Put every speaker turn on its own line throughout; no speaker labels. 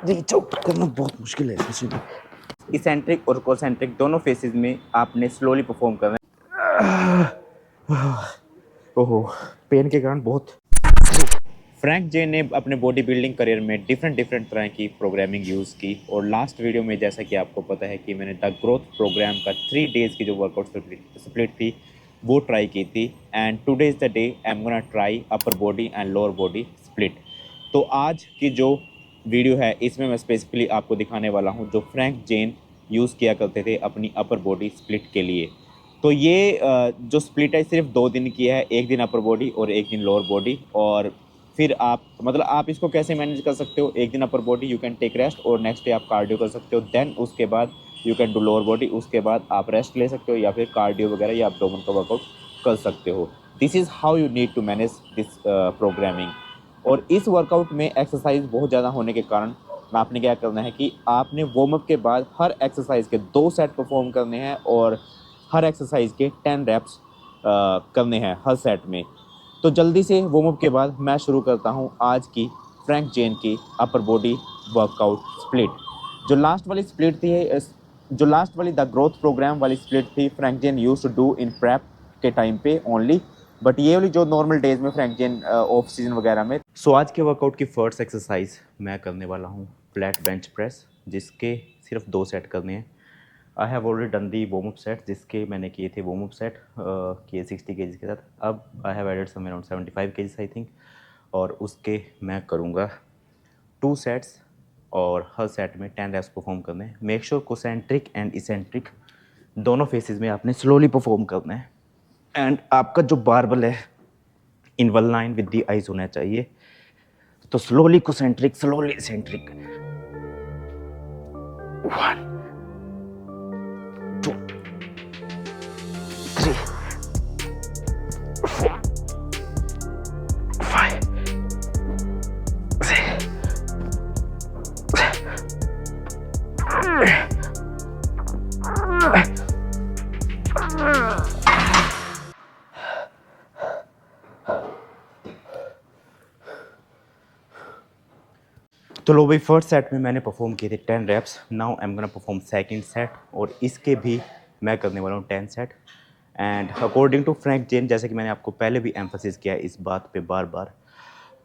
Reach out करना बहुत मुश्किल है इसमें।
इसेंट्रिक और कोसेंट्रिक दोनों फेसेस में आपने स्लोली परफॉर्म करना है।
ओहो, पेन के कारण बहुत।
फ्रैंक जे ने अपने बॉडी बिल्डिंग करियर में डिफरेंट तरह की प्रोग्रामिंग यूज़ की, और लास्ट वीडियो में जैसा कि आपको पता है कि मैंने द ग्रोथ प्रोग्राम का 3 डेज़ की जो वर्कआउट स्प्लिट थी वो ट्राई की थी। And today is the day I am gonna try upper body and lower body split. तो आज की जो वीडियो है इसमें मैं स्पेसिफिकली आपको दिखाने वाला हूँ जो फ्रैंक जेन यूज़ किया करते थे अपनी अपर बॉडी स्प्लिट के लिए। तो ये जो स्प्लिट है सिर्फ 2 दिन की है, एक दिन अपर बॉडी और एक दिन लोअर बॉडी। और फिर आप मतलब आप इसको कैसे मैनेज कर सकते हो, एक दिन upper body you can take rest और नेक्स्ट डे आप कार्डियो कर सकते हो, देन उसके बाद you can do lower body, उसके बाद आप रेस्ट ले सकते हो या फिर कार्डियो वगैरह या एब्डोमेन का वर्कआउट कर सकते हो। This is how you need to manage this programming. और इस वर्कआउट में एक्सरसाइज बहुत ज़्यादा होने के कारण आपने क्या करना है कि आपने वार्म अप के बाद हर एक्सरसाइज के 2 सेट परफॉर्म करने हैं और हर एक्सरसाइज के 10 रैप्स करने हैं हर सेट में। तो जल्दी से वार्म अप के बाद मैं शुरू करता हूं आज की फ्रैंक जेन की अपर बॉडी वर्कआउट स्प्लिट। जो लास्ट वाली द ग्रोथ प्रोग्राम वाली स्प्लिट थी Frank Zane used to do in prep के टाइम पे ओनली, बट ये वाली जो नॉर्मल डेज में फ्रैंक जेन ऑफ सीजन वगैरह में। सो आज के वर्कआउट की फर्स्ट एक्सरसाइज मैं करने वाला हूँ फ्लैट बेंच प्रेस, जिसके सिर्फ 2 सेट करने हैं। I have already done the warm up set, जिसके मैंने किए थे वार्म अप सेट किए 60 केजी के साथ। अब I have added some around 75 KG I think, और उसके मैं करूँगा 2 सेट्स और हर सेट में 10 रैप्स परफॉर्म करने हैं। Make sure concentric and eccentric दोनों फेसेस में आपने स्लोली परफॉर्म करना है। एंड आपका जो बारबल है in one line with the eyes होना चाहिए। तो स्लोली कोसेंट्रिक, स्लोली इसेंट्रिक। 1 2 3 4 5 6 तो लो भाई, फर्स्ट सेट में मैंने परफॉर्म किए थे 10 reps. Now I am gonna perform second set, और इसके भी मैं करने वाला हूँ 10 set. And according to Frank Zane, जैसे कि मैंने आपको पहले भी एम्फोसिस किया है इस बात पे बार बार,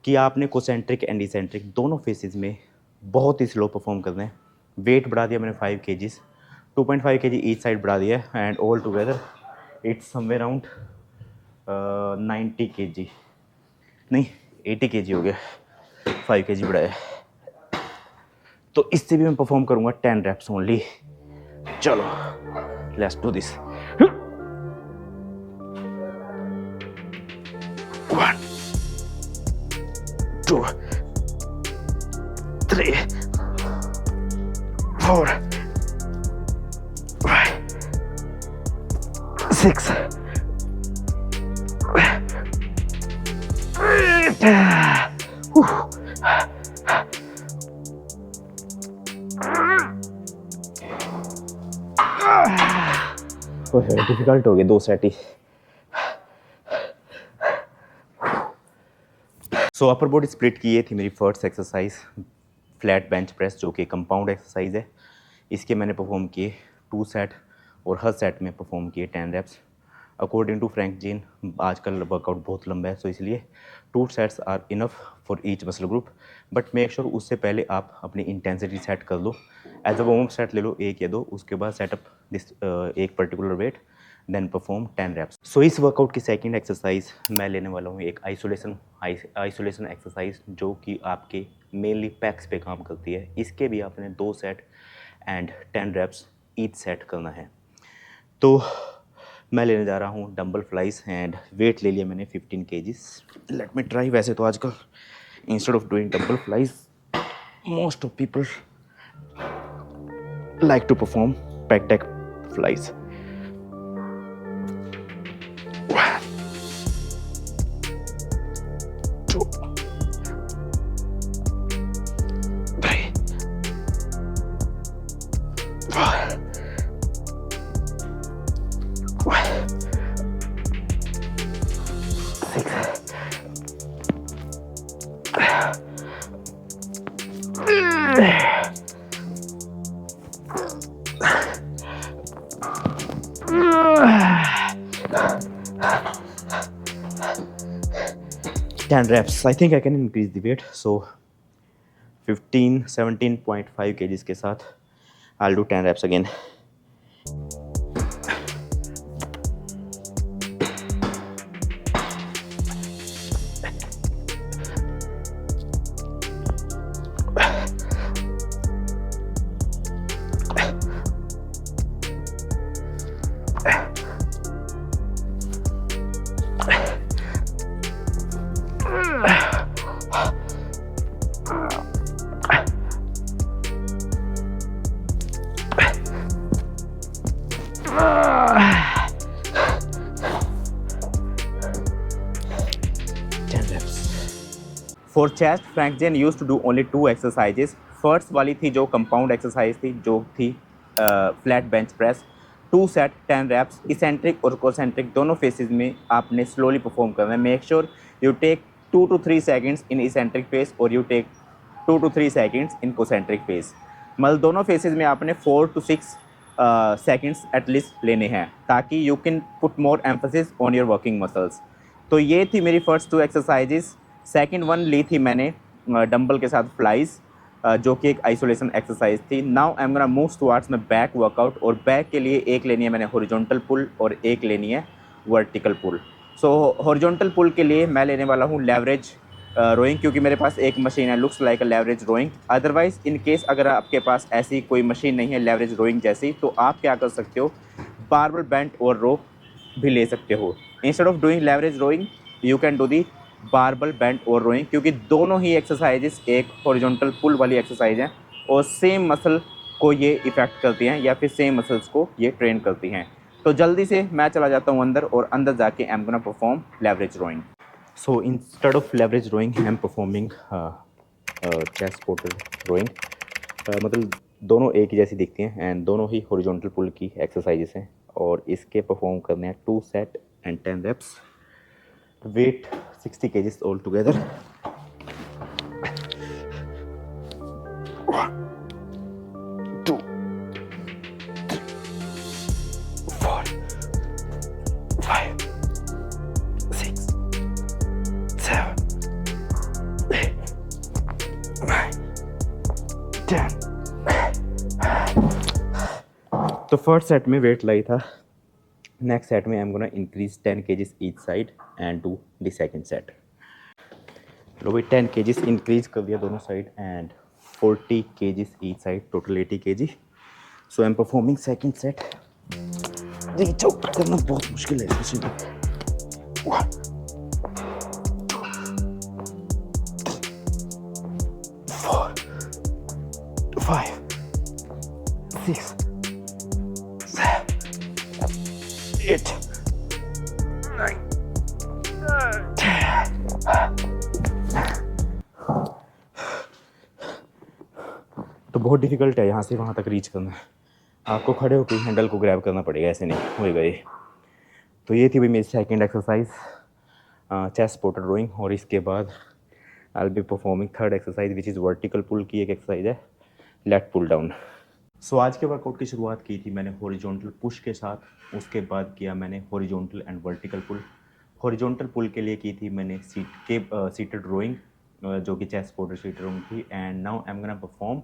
कि आपने कोसेंट्रिक एंड इसेंट्रिक दोनों फेसेस में बहुत ही स्लो परफॉर्म करना है। वेट बढ़ा दिया मैंने 5 kgs, 2.5 kg ईच साइड बढ़ा दिया है, and all together it's somewhere around 90 kg, नहीं 80 kg हो गया, 5 kg बढ़ाया है। तो इससे भी मैं परफॉर्म करूंगा 10 रैप्स ओनली। चलो लेट्स डू दिस। 1 2 3 4 5 6 डिफिकल्ट हो गए 2 सेट ही। सो अपर बॉडी स्प्लिट की ये थी मेरी first exercise, flat bench press, जो कि कंपाउंड एक्सरसाइज है। इसके मैंने परफॉर्म किए 2 सेट और हर सेट में परफॉर्म किए 10 reps. According to Frank Zane आजकल वर्कआउट बहुत लंबा है, सो इसलिए 2 sets are enough for each muscle group. But make sure उससे पहले आप अपनी इंटेंसिटी सेट कर लो। As a warm up set ले लो 1 या 2, उसके बाद सेटअप दिस एक particular weight, then perform 10 reps. So इस वर्कआउट की सेकंड एक्सरसाइज मैं लेने वाला हूँ एक आइसोलेशन एक्सरसाइज, जो कि आपके मेनली पैक्स पे काम करती है। इसके भी आपने 2 set and 10 reps each set करना है। तो मैं लेने जा रहा हूँ डंबल फ्लाइज, एंड वेट ले लिया मैंने 15 kgs। Let me try. वैसे तो आजकल instead of doing dumbbell flyes most of people like to perform pec deck flyes. 1 2 3 4 6
10 reps. I think I can increase the weight. So 17.5 kgs के साथ I'll do 10 reps again.
For chest Frank Zane use to do only 2 exercises. First वाली थी जो compound exercise थी, जो थी flat bench press, 2 set 10 reps. Eccentric और concentric दोनों फेसेस में आपने स्लोली परफॉर्म करना है. Make sure you take 2 to 3 seconds in eccentric phase और you take 2 to 3 seconds in concentric phase. मतलब दोनों फेसेस में आपने 4 to 6 सेकेंड्स एटलीस्ट लेने हैं, ताकि you can put more emphasis on your working muscles. तो ये थी मेरी फर्स्ट 2 एक्सरसाइजेस. सेकंड वन ली थी मैंने डंबल के साथ फ्लाइज, जो कि एक आइसोलेशन एक्सरसाइज थी. Now I am gonna move towards my back workout. और बैक के लिए एक लेनी है मैंने हॉरिजॉन्टल पुल और एक लेनी है वर्टिकल पुल. सो हॉरिजॉन्टल पुल के लिए मैं लेने वाला हूँ लेवरेज रोइंग, क्योंकि मेरे पास एक मशीन है looks like a leverage rowing. Otherwise in case अगर आपके पास ऐसी कोई मशीन नहीं है लेवरेज रोइंग जैसी, तो आप क्या कर सकते हो, बारबल बेंट और रोप भी ले सकते हो. Instead of doing leverage rowing you can do the barbell bent over rowing, क्योंकि दोनों ही एक्सरसाइजेस एक हॉरिजॉन्टल पुल वाली एक्सरसाइज हैं और सेम मसल को ये इफ़ेक्ट करती हैं या फिर सेम मसल्स को ये ट्रेन करती हैं. तो जल्दी से मैं चला जाता हूँ अंदर, और अंदर जाके I am gonna perform leverage rowing.
So instead of leverage rowing, I am performing chest supported rowing. मतलब दोनों एक ही जैसी दिखती हैं एंड दोनों ही हॉरिजॉन्टल पुल की एक्सरसाइजेस हैं, और इसके परफॉर्म करने हैं 2 set and 10 reps. Weight 60 kgs all together. 1, 2, 3, 4, 5, 6, 7, 8, 9, 10. तो फर्स्ट सेट में वेट लाई था. नेक्स्ट सेट में I am gonna increase 10 kgs each side and do the second set. लो भाई 10 kgs इंक्रीज कर दिया दोनों side and 40 kgs each side, total 80 kg. So I am performing second set. Reach out करना बहुत मुश्किल है इसमें. 1, 2, 3, 4, 5, 6, 8, 9, 10. तो बहुत डिफ़िकल्ट है यहाँ से वहाँ तक रीच करना. आपको खड़े होकर हैंडल को ग्रैब करना पड़ेगा, ऐसे नहीं होएगा ये. तो ये थी भाई मेरी second exercise chest supported rowing. और इसके बाद I will be performing third exercise which is vertical pull की एक एक्सरसाइज है, लेट पुल डाउन. सो आज के वर्कआउट की शुरुआत की थी मैंने हॉरिजॉन्टल पुश के साथ. उसके बाद किया मैंने horizontal and vertical pull. Horizontal pull के लिए की थी मैंने सीटेड रोइंग, जो कि चेस्ट सपोर्टेड सीटेड रोइंग थी. And now I am gonna perform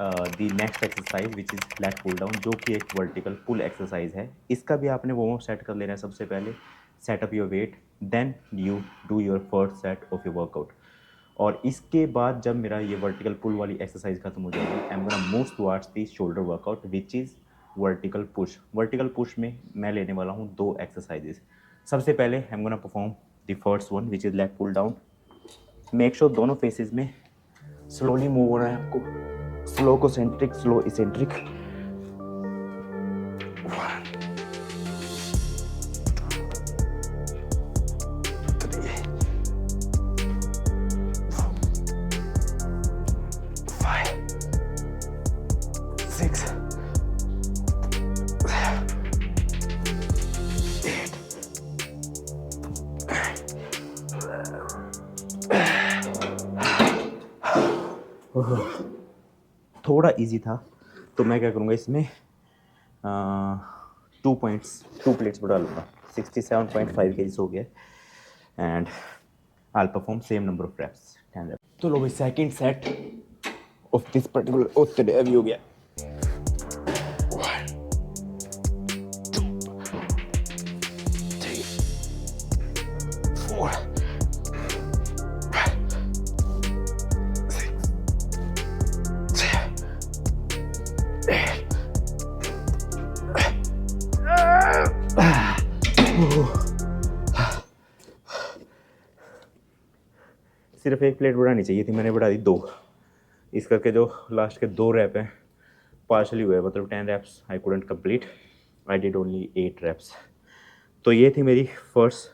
the next exercise which is lat pull down, जो कि एक वर्टिकल पुल एक्सरसाइज है. इसका भी आपने वार्म अप सेट कर लेना है. सबसे पहले set up your weight, then you do your first set of your workout. और इसके बाद जब मेरा ये वर्टिकल पुल वाली एक्सरसाइज खत्म हो जाएगी, I am gonna move towards the shoulder workout which is vertical push. Vertical push में मैं लेने वाला हूँ 2 एक्सरसाइजेस. सबसे पहले I am gonna perform the first one which is lat pull down. Make sure दोनों फेसेस में स्लोली मूव हो रहा है आपको. Slow concentric, slow eccentric. 1, 2, 3, 4, 5, 6, 7, 8, 9. थोड़ा इजी था, तो मैं क्या करूँगा इसमें 2 प्लेट्स बढ़ा लूँगा. 67.5 kgs हो गया. And I will perform same number of reps 10 reps. तो लो भाई second set of this particular today अभी हो गया. 1 2 3 4 5 6 7 8. सिर्फ एक प्लेट बढ़ानी चाहिए थी, मैंने बढ़ा दी 2. इस करके जो लास्ट के 2 रैप हैं पार्शली हुए, मतलब 10 reps I couldn't complete. I did only 8 reps. तो ये थी मेरी फर्स्ट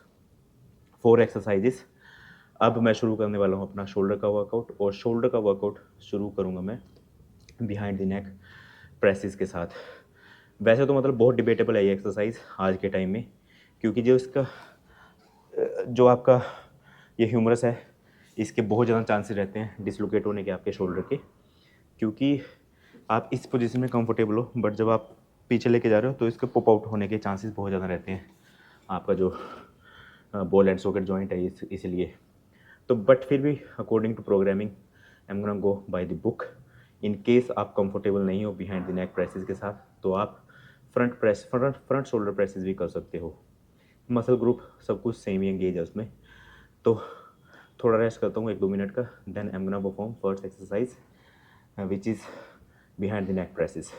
4 एक्सरसाइजेस. अब मैं शुरू करने वाला हूँ अपना शोल्डर का वर्कआउट, और शोल्डर का वर्कआउट शुरू करूँगा मैं बिहाइंड द नेक प्रेसेस के साथ. वैसे तो मतलब बहुत डिबेटेबल है ये एक्सरसाइज आज के टाइम में, क्योंकि जो आपका ये ह्यूमरस है, इसके बहुत ज़्यादा चांसेस रहते हैं डिसलोकेट होने के आपके शोल्डर के, क्योंकि आप इस पोजीशन में कंफर्टेबल हो, बट जब आप पीछे लेके जा रहे हो तो इसके पॉप आउट होने के चांसेस बहुत ज़्यादा रहते हैं. आपका जो बॉल एंड सॉकेट जॉइंट है इसलिए तो, बट फिर भी according to programming I am gonna go by the book. In case आप कंफर्टेबल नहीं हो बिहाइंड द नेक प्रेसेस के साथ, तो आप फ्रंट शोल्डर प्रेसेस भी कर सकते हो. मसल ग्रुप सब कुछ सेम ही एंगेज है उसमें. तो थोड़ा रेस्ट करता हूँ 1-2 मिनट का, then I am gonna perform first exercise which is behind the neck presses.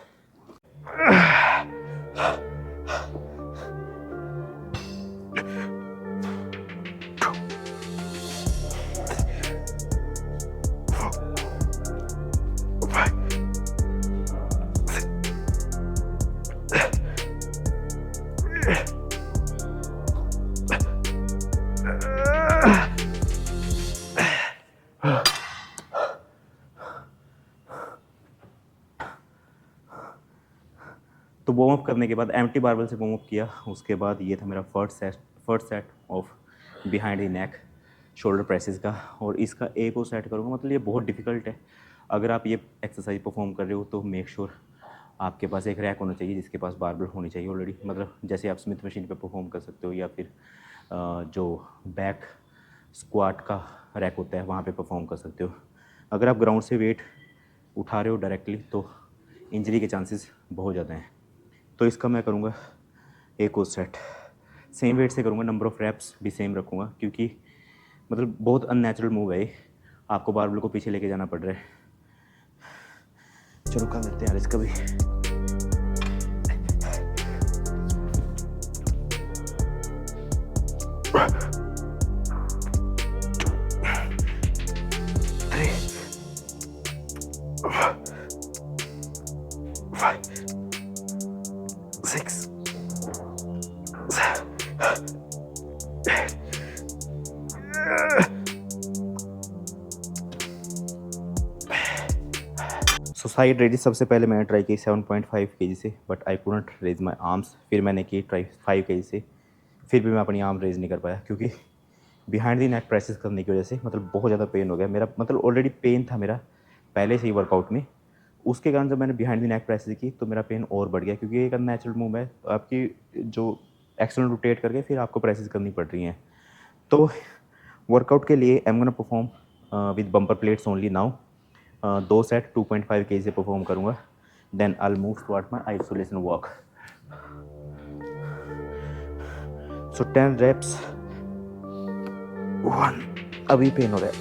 तो वार्म अप करने के बाद एम्प्टी बारबेल से वार्म अप किया. उसके बाद ये था मेरा first set of behind the neck shoulder presses का, और इसका एक और सेट करूँगा. मतलब ये बहुत डिफिकल्ट है. अगर आप ये एक्सरसाइज परफॉर्म कर रहे हो तो मेक श्योर आपके पास एक रैक होना चाहिए जिसके पास बारबेल होनी चाहिए ऑलरेडी. मतलब जैसे आप स्मिथ मशीन पे परफॉर्म कर सकते हो, या फिर जो बैक स्क्वाट का रैक होता है वहाँ पे परफॉर्म कर सकते हो. अगर आप ग्राउंड से वेट उठा रहे हो डायरेक्टली तो इंजरी के चांसेस बहुत ज़्यादा हैं. तो इसका मैं करूँगा एक और सेट सेम वेट से करूँगा. नंबर ऑफ़ रैप्स भी सेम रखूँगा, क्योंकि मतलब बहुत अननेचुरल मूव है ये. आपको बारबेल को पीछे लेके जाना पड़ रहा है. चलो कर लेते हैं यार इसका भी. सो साइड रेडिस सबसे पहले मैंने ट्राई की 7.5 kg से, but I couldn't raise my arms. फिर मैंने की ट्राई 5 kg से, फिर भी मैं अपनी आर्म रेज नहीं कर पाया, क्योंकि बिहाइंड दी नेक प्रेसेस करने की वजह से मतलब बहुत ज़्यादा पेन हो गया मेरा. मतलब ऑलरेडी पेन था मेरा पहले से ही वर्कआउट में, उसके कारण जब मैंने बिहाइंड दी नेक प्रेसेस की तो मेरा पेन और बढ़ गया, क्योंकि एक अननेचुरल मूव है. आपकी जो एक्सटर्नल रोटेट करके फिर आपको प्रेसेस करनी पड़ रही हैं. तो वर्कआउट के लिए I am gonna perform with bumper plates only now. 2 set 2.5 kg से परफॉर्म करूँगा. Then I will move toward my isolation work. So 10 reps. 1 अभी पेन हो रहा है.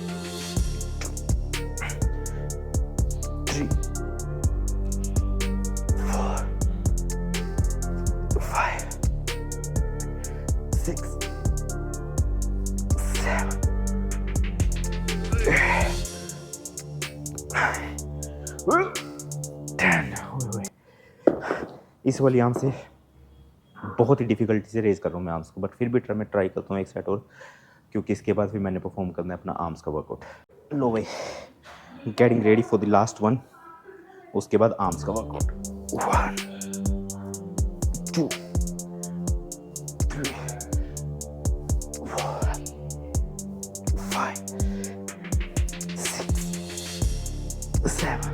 3 4 5 6 7 10. इस वाली आर्म से बहुत ही डिफ़िकल्टी से रेज़ कर रहा हूँ मैं आर्म्स को, बट फिर भी मैं ट्राई करता हूँ एक सेट और, क्योंकि इसके बाद फिर मैंने परफॉर्म करना है अपना आर्म्स का वर्कआउट. लो भाई, getting ready for the last one. उसके बाद आर्म्स का वर्कआउट. 1 2 3 4 5 6 7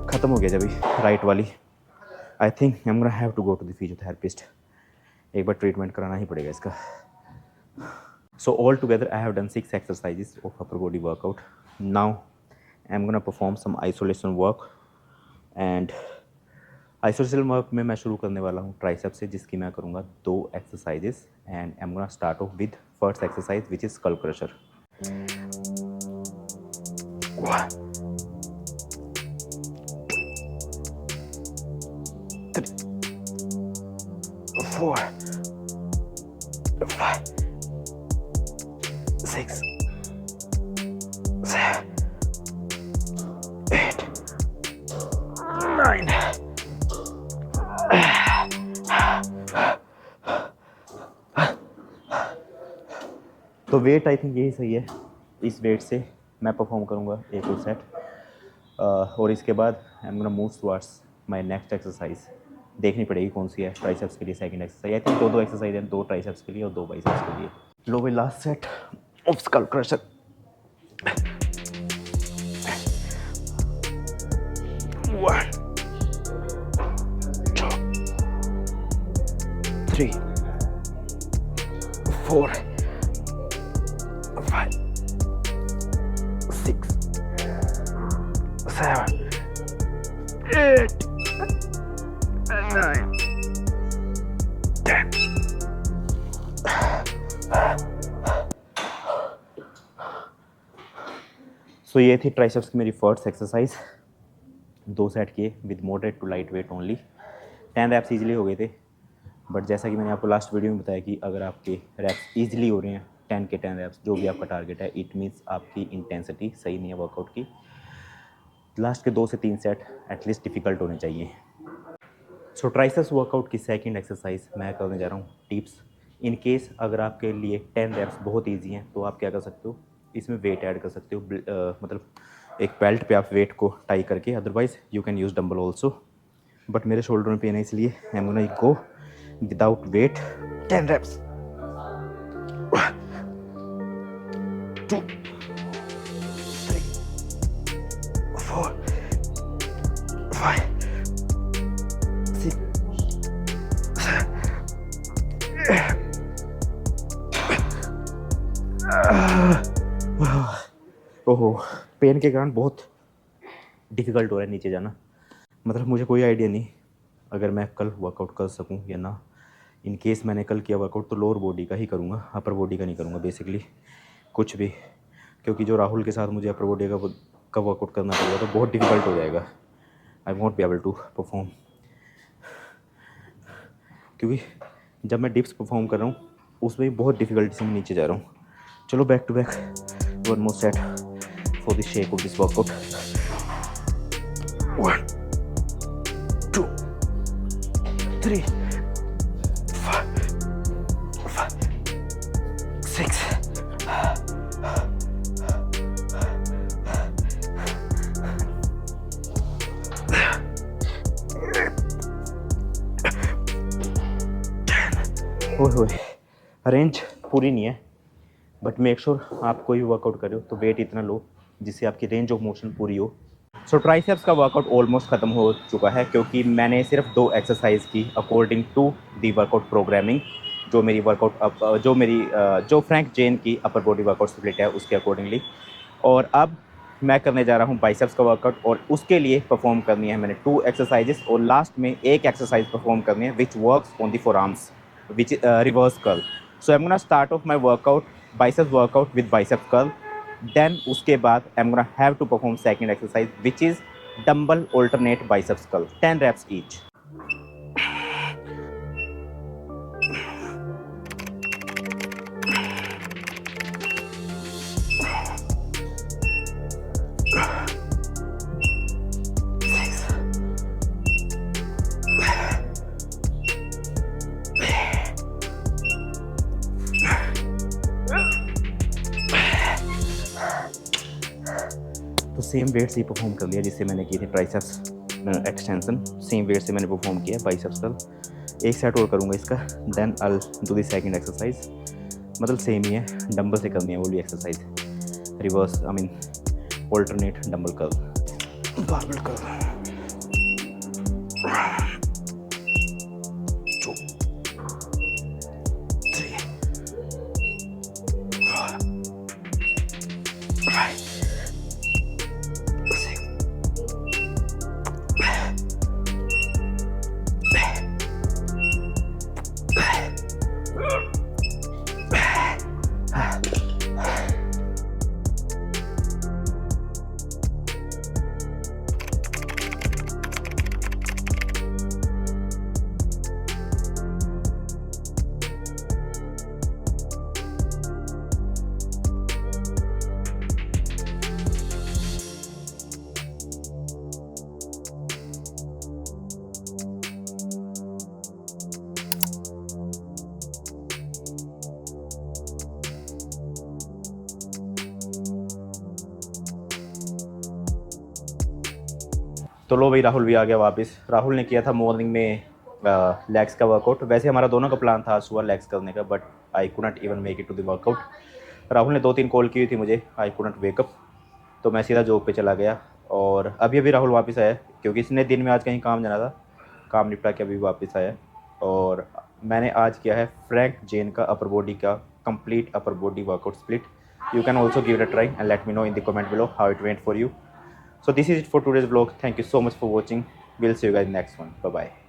ख़त्म हो गया जब राइट वाली। I think I am gonna have to go to the physiotherapist. एक बार ट्रीटमेंट कराना ही पड़ेगा इसका। So all together I have done 6 exercises of upper body workout. Now I am gonna perform some isolation work and isolation work में मैं शुरू करने वाला हूँ ट्राइसेप से, जिसकी मैं करूँगा 2 exercises and I am gonna start off with first exercise which is skull crusher. 1 3 4 5 6 7 8 9 तो वेट आई थिंक यही सही है। इस वेट से मैं परफॉर्म करूँगा एक और सेट और इसके बाद I am gonna move towards my next exercise. देखनी पड़ेगी कौन सी है। ट्राइसेप्स के लिए second exercise. I think 2 exercise हैं, 2 ट्राइसेप्स के लिए और 2 बाइसेप्स के लिए। लो भाई last set of skull crusher. 1 2 3 4 5 6 7 8 9 10 so ये थी ट्राइसेप्स की मेरी फर्स्ट एक्सरसाइज। 2 सेट किए with moderate to light weight only. 10 reps easily हो गए थे। बट जैसा कि मैंने आपको लास्ट वीडियो में बताया कि अगर आपके रैप्स ईजिली हो रहे हैं 10 के 10 रैप्स, जो भी आपका टारगेट है, इट मीन्स आपकी इंटेंसिटी सही नहीं है वर्कआउट की। लास्ट के 2 से 3 सेट एटलीस्ट डिफ़िकल्ट होने चाहिए। सो ट्राइसेप्स वर्कआउट की सेकंड एक्सरसाइज मैं करने जा रहा हूँ टिप्स। इन केस अगर आपके लिए 10 रैप्स बहुत ईजी हैं तो आप क्या कर सकते हो, इसमें वेट ऐड कर सकते हो। मतलब एक बेल्ट पे आप वेट को टाई करके, otherwise you can use dumbbell also. But मेरे शोल्डर में पेन है इसलिए I am gonna go without weight 10 reps. 1 2 3 4 5 6 ओहो, पेन के कारण बहुत डिफ़िकल्ट हो रहा है नीचे जाना। मतलब मुझे कोई आइडिया नहीं अगर मैं कल वर्कआउट कर सकूं या ना। इन केस मैंने कल किया वर्कआउट तो लोअर बॉडी का ही करूंगा, अपर बॉडी का नहीं करूंगा बेसिकली कुछ भी, क्योंकि जो राहुल के साथ मुझे अपर बॉडी का वर्कआउट करना पड़ेगा तो बहुत डिफ़िकल्ट हो जाएगा। I won't be able to perform, क्योंकि जब मैं डिप्स परफॉर्म कर रहा हूँ उसमें भी बहुत डिफ़िकल्टी से मैं नीचे जा रहा हूँ। चलो back to back 1 more set for the shape of this workout. 1 2 3 4 5 6 ओए रेंज पूरी नहीं है, बट मेक श्योर आप कोई भी वर्कआउट कर रहे हो तो वेट इतना लो जिससे आपकी रेंज ऑफ मोशन पूरी हो। सो ट्राइसेप्स का वर्कआउट ऑलमोस्ट ख़त्म हो चुका है, क्योंकि मैंने सिर्फ 2 एक्सरसाइज की according to the workout programming, जो मेरी वर्कआउट जो फ्रैंक जेन की अपर बॉडी वर्कआउट स्प्लिट है उसके अकॉर्डिंगली। और अब मैं करने जा रहा हूँ बाइसेप्स का वर्कआउट, और उसके लिए परफॉर्म करनी है मैंने 2 एक्सरसाइजेस, और लास्ट में एक एक्सरसाइज परफॉर्म करनी है which works on the forearms, which reverse curl. So I am gonna start off my workout biceps workout with biceps curl. Then उसके बाद I am gonna have to perform second exercise which is dumbbell alternate biceps curl, 10 reps each. तो same weight से ही perform कर लिया जिससे मैंने की थी ट्राइसेप्स एक्सटेंशन, सेम वेट से मैंने परफॉर्म किया बाइसेप्स कर्ल। एक सेट और करूँगा इसका, then I do the second exercise. मतलब सेम ही है, डंबल से करनी है वो भी exercise, reverse I mean alternate dumbbell curl, barbell curl, 2, 3, 4, 5, 6, तो लो भाई, राहुल भी आ गया वापस। राहुल ने किया था मॉर्निंग में लेग्स का वर्कआउट। वैसे हमारा दोनों का प्लान था सुबह लेग्स करने का, but I couldn't even make it to the workout. Rahul ने 2-3 कॉल की हुई थी मुझे, आई कुडंट वेकअप, तो मैं सीधा जॉब पे चला गया। और अभी अभी राहुल वापस आया, क्योंकि इसने दिन में आज कहीं काम जाना था, काम निपटा के अभी वापस आया। और मैंने आज किया है फ्रैंक जेन का अपर बॉडी का complete upper body workout split. You can also give it a try and let me know in the comment below how it went for you. So this is it for today's vlog. Thank you so much for watching. We'll see you guys next one. Bye bye.